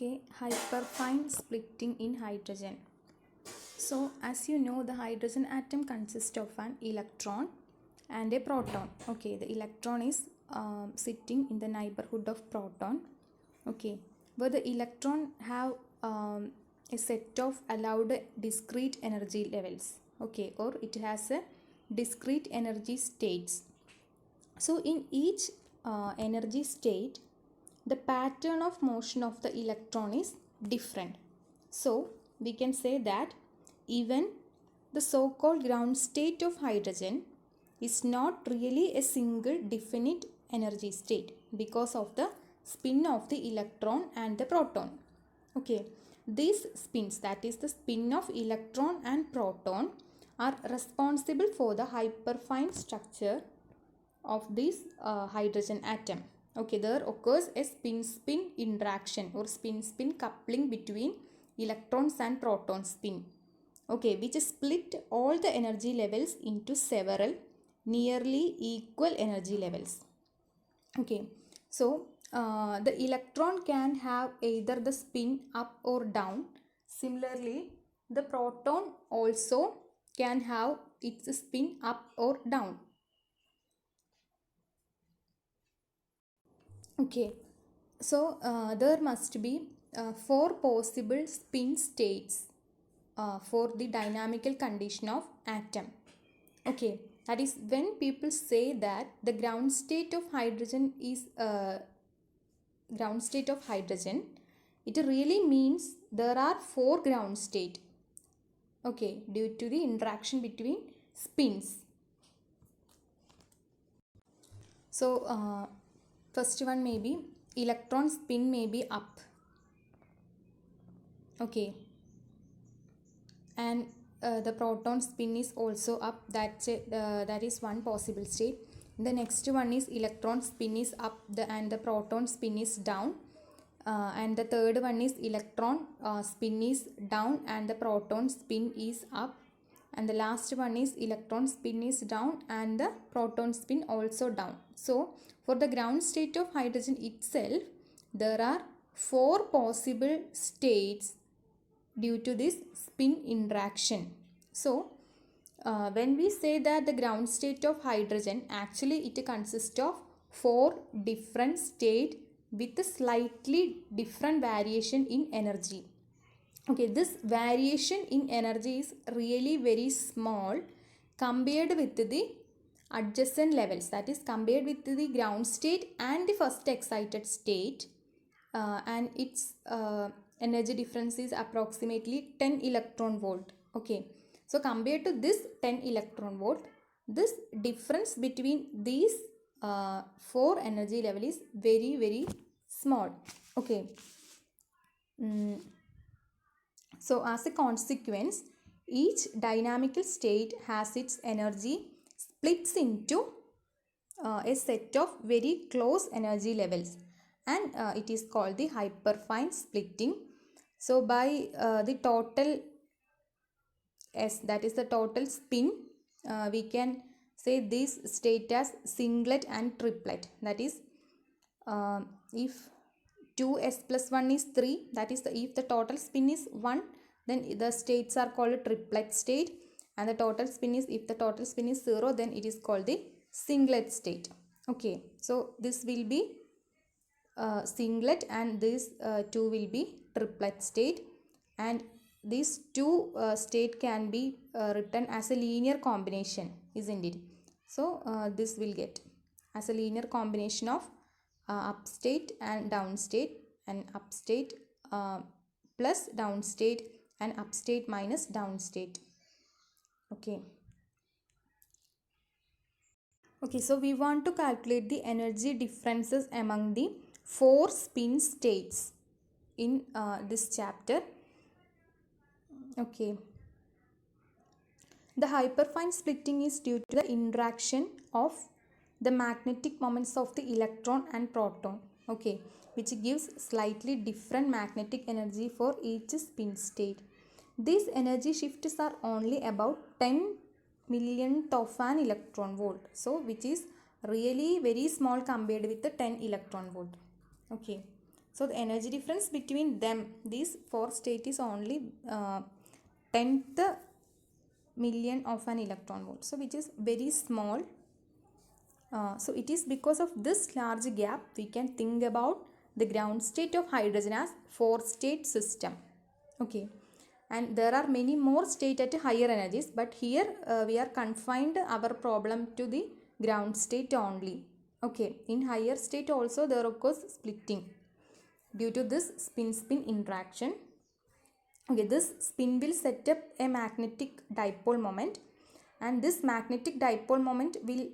Okay, hyperfine splitting in hydrogen. So, as you know, the hydrogen atom consists of an electron and a proton. Okay, the electron is sitting in the neighborhood of proton. Okay, but the electron have a set of allowed discrete energy levels. Okay, or it has a discrete energy states. So, in each energy state, the pattern of motion of the electron is different. So, we can say that even the so-called ground state of hydrogen is not really a single definite energy state because of the spin of the electron and the proton. Okay, these spins, that is the spin of electron and proton, are responsible for the hyperfine structure of this hydrogen atom. Okay, there occurs a spin-spin interaction or spin-spin coupling between electrons and proton spin. Okay, which split all the energy levels into several nearly equal energy levels. Okay, so the electron can have either the spin up or down. Similarly, the proton also can have its spin up or down. Okay, so there must be 4 possible spin states for the dynamical condition of atom. Okay, that is when people say that the ground state of hydrogen is ground state of hydrogen, it really means there are 4 ground state. Okay, due to the interaction between spins. So first one may be electron spin may be up. Okay, and the proton spin is also up. That is one possible state. The next one is electron spin is up and the proton spin is down. And the third one is electron spin is down and the proton spin is up. And the last one is electron spin is down and the proton spin also down. So, for the ground state of hydrogen itself, there are 4 possible states due to this spin interaction. So, when we say that the ground state of hydrogen, actually it consists of 4 different states with a slightly different variation in energy. Okay, this variation in energy is really very small compared with the adjacent levels, that is compared with the ground state and the first excited state, and its energy difference is approximately 10 electron volt. Okay, so compared to this 10 electron volt, this difference between these 4 energy level is very small. Okay. So as a consequence, each dynamical state has its energy splits into a set of very close energy levels, and it is called the hyperfine splitting. So by the total S, that is the total spin, we can say this state as singlet and triplet. That is, if 2s plus 1 is 3, that is if the total spin is 1, then the states are called triplet state, and the total spin is, if the total spin is 0, then it is called the singlet state. Okay, so this will be singlet and this 2 will be triplet state, and these two state can be written as a linear combination, isn't it? So this will get as a linear combination of up state and down state, and up state plus down state, and up state minus down state. Okay. Okay, so we want to calculate the energy differences among the 4 spin states in this chapter. Okay. The hyperfine splitting is due to the interaction of the magnetic moments of the electron and proton. Okay, which gives slightly different magnetic energy for each spin state. These energy shifts are only about 10 millionth of an electron volt. So, which is really very small compared with the 10 electron volt. Okay. So the energy difference between them, these four states, is only 10th million of an electron volt. So which is very small. So it is because of this large gap we can think about the ground state of hydrogen as four-state system. Okay, and there are many more states at higher energies, but here we are confined our problem to the ground state only. Okay, in higher state also there occurs splitting due to this spin-spin interaction. Okay, this spin will set up a magnetic dipole moment, and this magnetic dipole moment will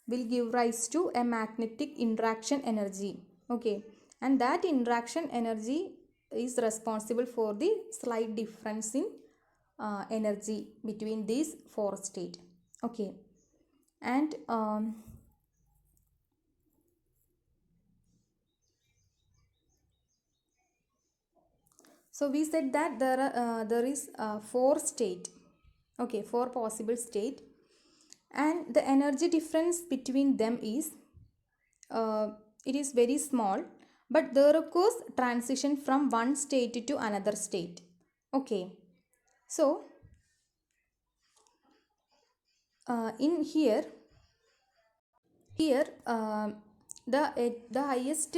give rise to a magnetic interaction energy. Okay, and that interaction energy is responsible for the slight difference in energy between these four states. Okay, and so we said that there is four state. Okay, four possible state, and the energy difference between them is uh, it is very small, but there occurs transition from one state to another state. Okay, so in here the highest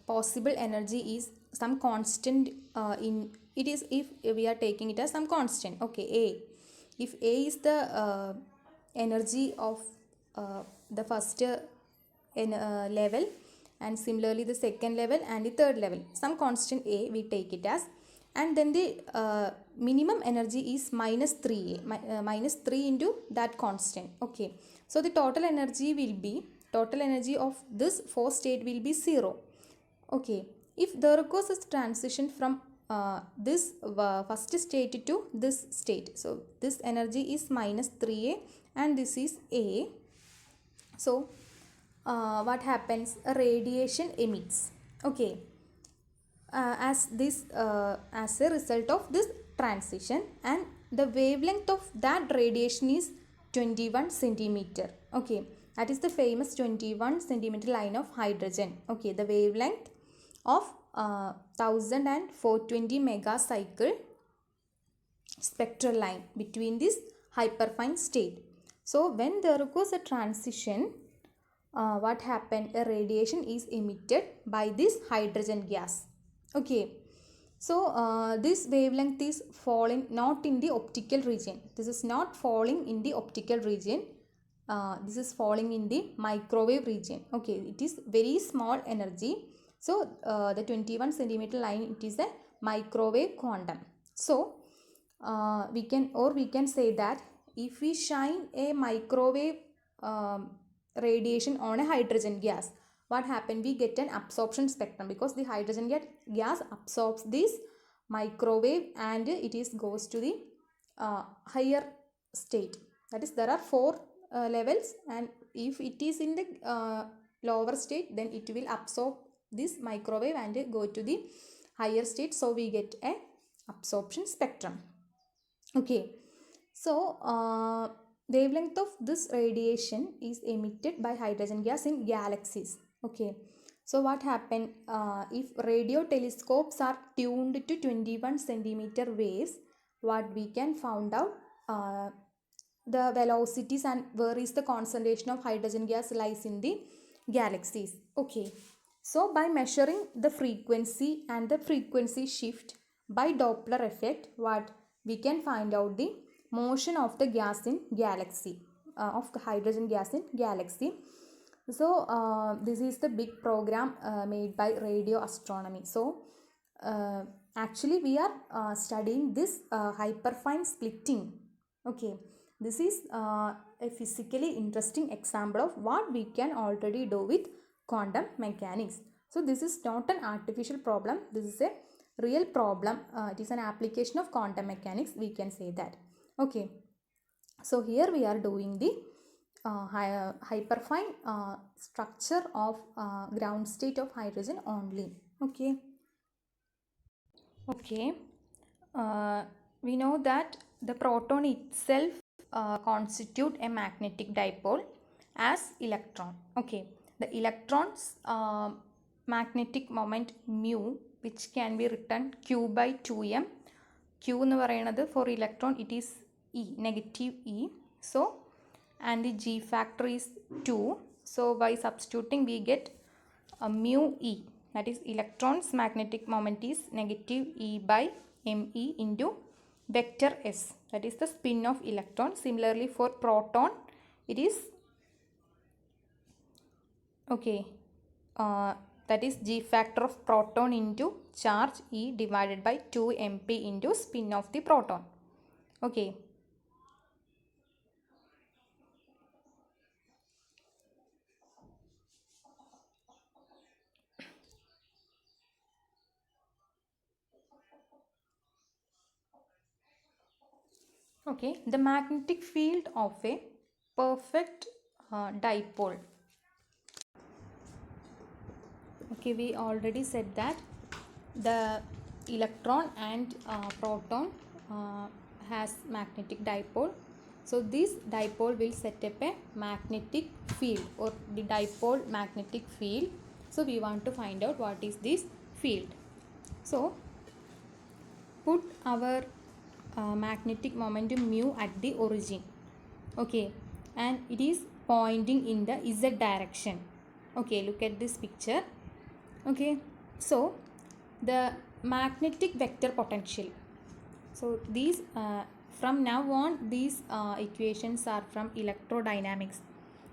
possible energy is some constant in it is if we are taking it as some constant. Okay, a, if a is the energy of the first level, and similarly the second level and the third level, some constant a we take it as, and then the minimum energy is minus 3a, minus 3 into that constant. Okay, so the total energy will be, total energy of this four state will be 0. Okay, if there occurs a transition from this first state to this state, so this energy is minus 3a and this is a. So what happens? A radiation emits. Okay, as a result of this transition, and the wavelength of that radiation is 21 centimeter. Okay, that is the famous 21 centimeter line of hydrogen. Okay, the wavelength of 1420 megacycle spectral line between this hyperfine state. So when there occurs a transition, what happened? A radiation is emitted by this hydrogen gas. Okay, so this wavelength is falling not in the optical region. This is not falling in the optical region. This is falling in the microwave region. Okay, it is very small energy. So the 21 centimeter line, it is a microwave quantum. So we can say that if we shine a microwave radiation on a hydrogen gas, what happened? We get an absorption spectrum, because the hydrogen gas absorbs this microwave and it is goes to the higher state. That is, there are four levels, and if it is in the lower state, then it will absorb this microwave and go to the higher state. So we get a absorption spectrum. Okay, so wavelength of this radiation is emitted by hydrogen gas in galaxies. Okay, so what happened? If radio telescopes are tuned to 21 centimeter waves, what we can found out the velocities and where is the concentration of hydrogen gas lies in the galaxies. Okay, so by measuring the frequency and the frequency shift by Doppler effect, what we can find out the motion of the gas in galaxy, of the hydrogen gas in galaxy. So this is the big program made by radio astronomy. So actually we are studying this hyperfine splitting. Okay, this is a physically interesting example of what we can already do with quantum mechanics. So this is not an artificial problem, this is a real problem. It is an application of quantum mechanics, we can say that. Okay, so here we are doing the hyperfine structure of ground state of hydrogen only. Okay. Okay, we know that the proton itself constitute a magnetic dipole, as electron. Okay, the electron's magnetic moment mu, which can be written q by 2m. Q എന്ന് പറയുന്നത് for electron it is E, negative E. So and the G factor is 2. So by substituting we get a mu E, that is electron's magnetic moment is negative E by me into vector S, that is the spin of electron. Similarly for proton it is okay, that is G factor of proton into charge E divided by 2 mp into spin of the proton. Okay. Okay, the magnetic field of a perfect dipole. Okay, we already said that the electron and proton has magnetic dipole. So this dipole will set up a magnetic field or the dipole magnetic field. So we want to find out what is this field. So put our magnetic momentum mu at the origin. Okay, and it is pointing in the z direction. Okay, look at this picture. Okay, so the magnetic vector potential. So these from now on these equations are from electrodynamics.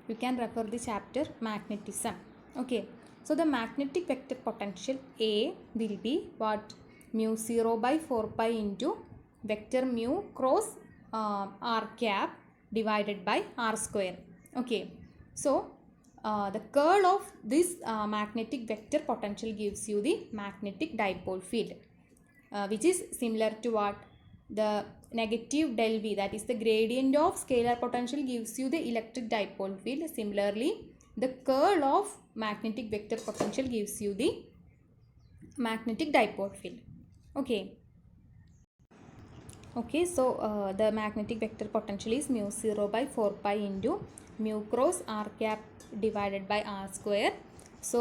You can refer the chapter magnetism. Okay, so the magnetic vector potential A will be what? Mu 0 by 4 pi into vector mu cross r cap divided by r square. Okay, so the curl of this magnetic vector potential gives you the magnetic dipole field, which is similar to what? The negative del V, that is the gradient of scalar potential, gives you the electric dipole field. Similarly, the curl of magnetic vector potential gives you the magnetic dipole field. Okay. Okay, so the magnetic vector potential is mu 0 by 4 pi into mu cross r cap divided by r square. So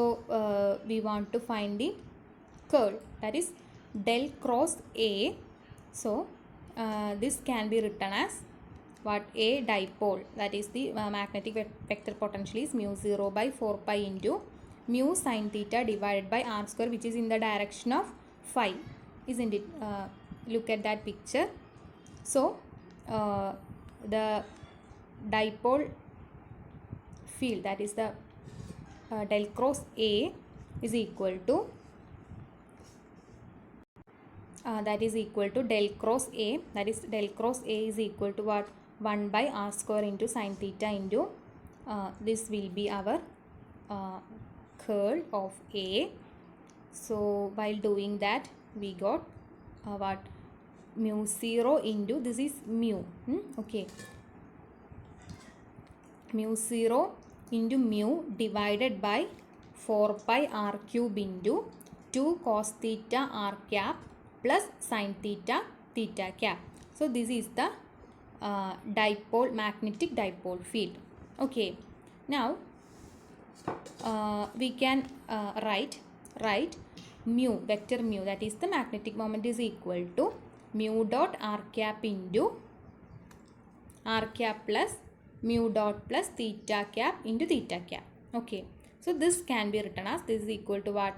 we want to find the curl, that is del cross A. So this can be written as what? A dipole, that is the magnetic vector potential is mu 0 by 4 pi into mu sin theta divided by r square, which is in the direction of phi, isn't it? Look at that picture. So the dipole field, that is the del cross A, is equal to del cross A, that is del cross A is equal to what? 1 by r square into sin theta into this will be our curl of A. So while doing that we got what? Mu 0 into, this is mu, okay, mu 0 into mu divided by 4 pi r cube into 2 cos theta r cap plus sin theta theta cap. So this is the dipole, magnetic dipole field. Okay, now we can write mu, vector mu, that is the magnetic moment, is equal to mu dot r cap into r cap plus mu dot plus theta cap into theta cap. Okay, so this can be written as, this is equal to what?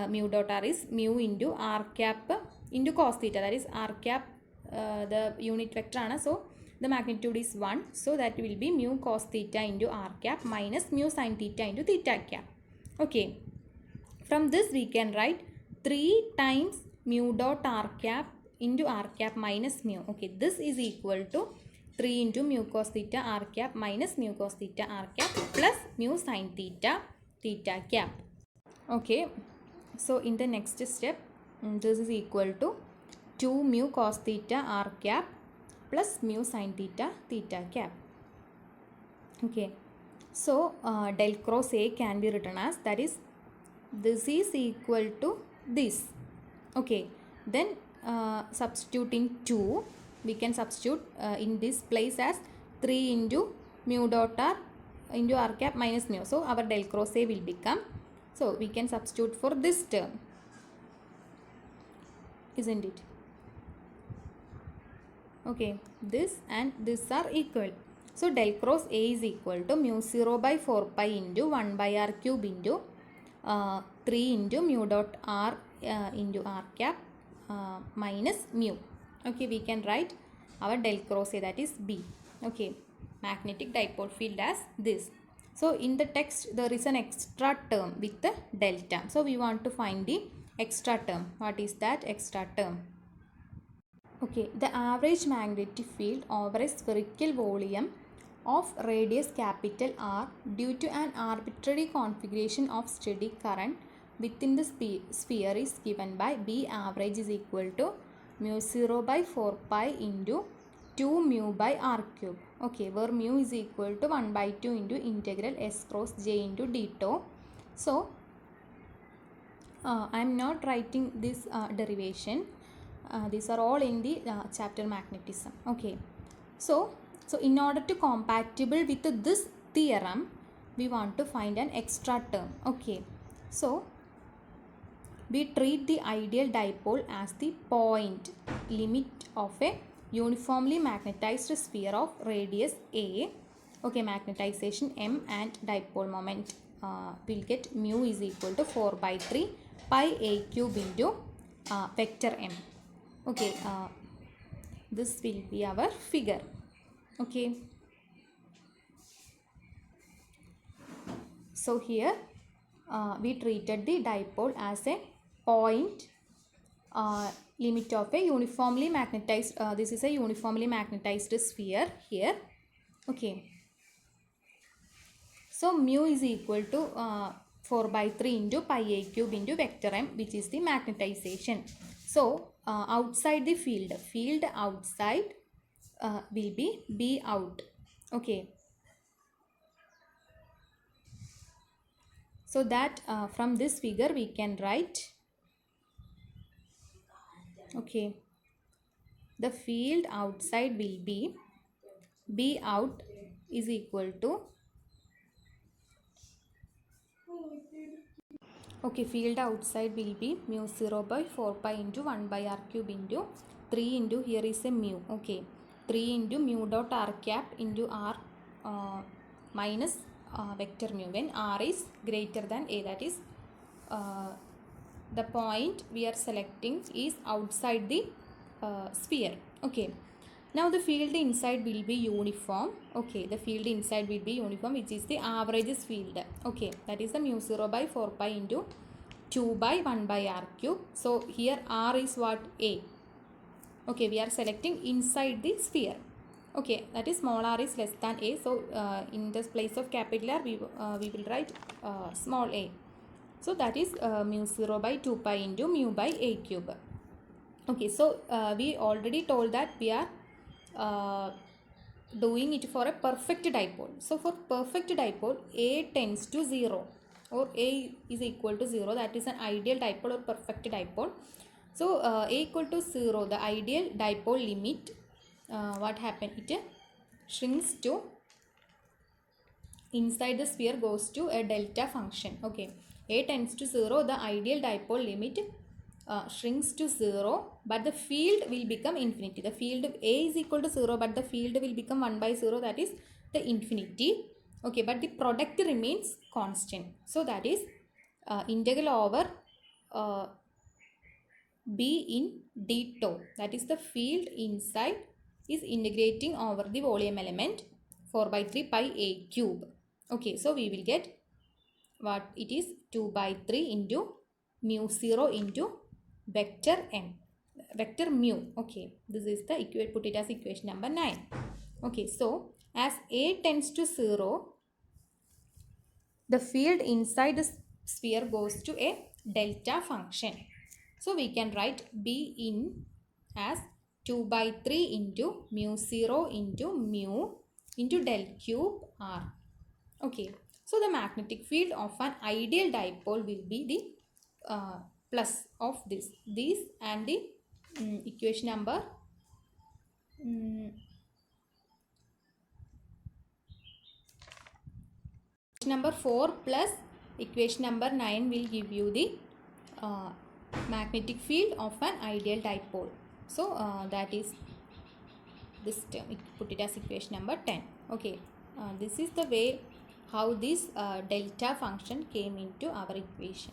Mu dot r is mu into r cap into cos theta, that is r cap the unit vector ana, so the magnitude is 1, so that will be mu cos theta into r cap minus mu sin theta into theta cap. Okay, from this we can write 3 times mu dot r cap into r cap minus mu. Okay, this is equal to 3 into mu cos theta r cap minus mu cos theta r cap plus mu sin theta theta cap. Okay, so in the next step this is equal to 2 mu cos theta r cap plus mu sin theta theta cap. Okay, so del cross A can be written as, that is this is equal to this. Okay, then substituting 2, we can substitute in this place as 3 into mu dot r into r cap minus mu. So our del cross A will become, so we can substitute for this term, isn't it? Okay, this and this are equal. So del cross A is equal to mu 0 by 4 pi into 1 by r cube into 3 into mu dot r into r cap minus mu. Okay, we can write our del cross A, that is B. Okay, magnetic dipole field as this. So in the text there is an extra term with the delta. So we want to find the extra term. What is that extra term? Okay, the average magnetic field over a spherical volume of radius capital R due to an arbitrary configuration of steady current within the sphere is given by B average is equal to mu 0 by 4 pi into 2 mu by r cube. Okay, where mu is equal to 1 by 2 into integral s cross j into d tau. So I am not writing this derivation. These are all in the chapter magnetism. Okay, so in order to compatible with this theorem, we want to find an extra term. Okay, so we treat the ideal dipole as the point limit of a uniformly magnetized sphere of radius A. Okay, magnetization M and dipole moment. We'll get mu is equal to 4 by 3 pi a cube into vector M. Okay, this will be our figure. Okay, so here we treated the dipole as a point limit of a uniformly magnetized, this is a uniformly magnetized sphere here. Okay, so mu is equal to 4 by 3 into pi a cube into vector M, which is the magnetization. So outside the field outside will be B out. Okay, so that from this figure we can write, okay, the field outside will be B out is equal to, okay, field outside will be mu 0 by 4 pi into 1 by r cube into 3 into, here is a mu, okay, 3 into mu dot r cap into r minus vector mu when r is greater than a, that is the point we are selecting is outside the sphere. Okay, now the field inside will be uniform. Okay, the field inside will be uniform, which is the average field. Okay, that is the mu 0 by 4 pi into 2 by 1 by r cube. So here r is what? A. Okay, we are selecting inside the sphere. Okay, that is small r is less than a. So in this place of capital R we will write small a. So that is mu 0 by 2 pi into mu by a cube. Okay, so we already told that we are doing it for a perfect dipole. So for perfect dipole, A tends to 0 or A is equal to 0. That is an ideal dipole or perfect dipole. So A equal to 0, the ideal dipole limit, what happened? It shrinks to, inside the sphere goes to a delta function. Okay, A tends to 0, the ideal dipole limit shrinks to 0, but the field will become infinity. The field A is equal to 0, but the field will become 1 by 0, that is the infinity. Okay, but the product remains constant. So that is integral over B in d tau, that is the field inside is integrating over the volume element 4 by 3 pi a cube. Okay, so we will get what it is, 2 by 3 into mu 0 into vector m, vector mu. Okay, this is the equation, put it as equation number 9. Okay, so as A tends to 0, the field inside the sphere goes to a delta function. So we can write B in as 2 by 3 into mu 0 into mu into del cube r. Okay, so the magnetic field of an ideal dipole will be the plus of this and the equation number equation number 4 plus equation number 9 will give you the magnetic field of an ideal dipole. So that is this term, put it as equation number 10. Okay, this is the way how this delta function came into our equation.